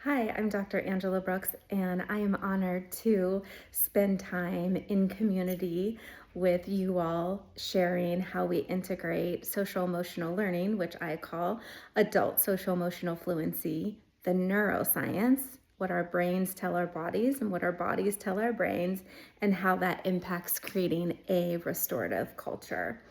Hi, I'm Dr. Angela Brooks, and I am honored to spend time in community with you all, sharing how we integrate social emotional learning, which I call adult social emotional fluency, the neuroscience, what our brains tell our bodies and what our bodies tell our brains, and how that impacts creating a restorative culture.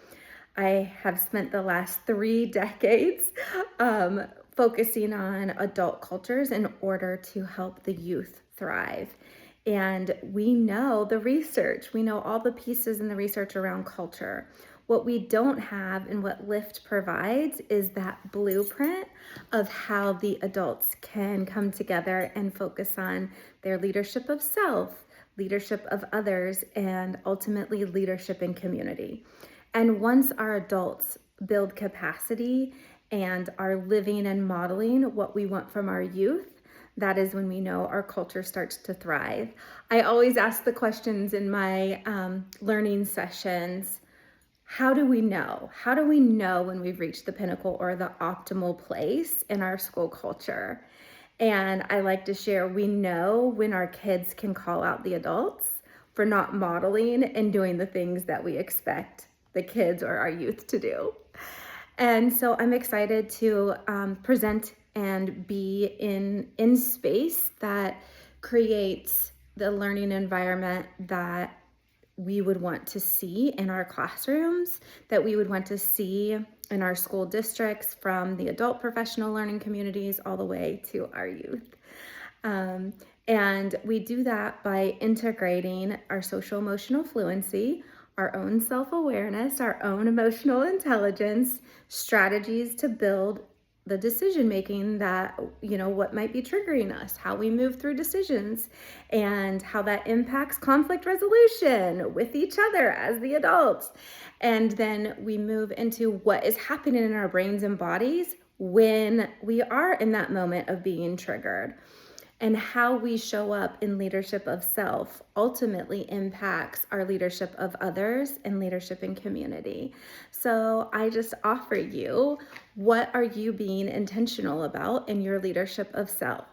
I have spent the last 3 decades um, focusing on adult cultures in order to help the youth thrive. And we know the research, we know all the pieces in the research around culture. What we don't have and what Lift provides is that blueprint of how the adults can come together and focus on their leadership of self, leadership of others, and ultimately leadership in community. And once our adults build capacity and are living and modeling what we want from our youth, that is when we know our culture starts to thrive. I always ask the questions in my learning sessions. How do we know? How do we know when we've reached the pinnacle or the optimal place in our school culture? And I like to share, we know when our kids can call out the adults for not modeling and doing the things that we expect the kids or our youth to do. And so I'm excited to present and be in space that creates the learning environment that we would want to see in our classrooms, that we would want to see in our school districts, from the adult professional learning communities all the way to our youth. Um, and we do that by integrating our social emotional fluency, our own self-awareness, our own emotional intelligence, strategies to build the decision making that, what might be triggering us, how we move through decisions, and how that impacts conflict resolution with each other as the adults. And then we move into what is happening in our brains and bodies when we are in that moment of being triggered. And how we show up in leadership of self ultimately impacts our leadership of others and leadership in community. So I just offer you, what are you being intentional about in your leadership of self?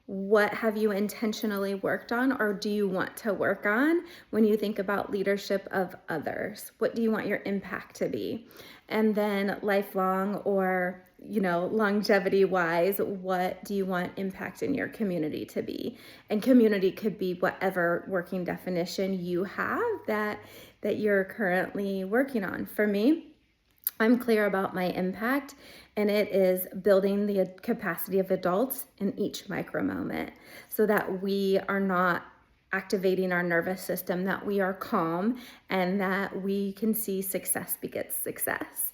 What have you intentionally worked on, or do you want to work on when you think about leadership of others? What do you want your impact to be? And then lifelong, or longevity wise, what do you want impact in your community to be? And community could be whatever working definition you have that you're currently working on. For me, I'm clear about my impact, and it is building the capacity of adults in each micro moment so that we are not activating our nervous system, that we are calm, and that we can see success begets success.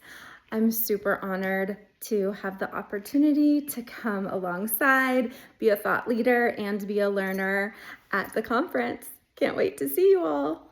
I'm super honored to have the opportunity to come alongside, be a thought leader, and be a learner at the conference. Can't wait to see you all.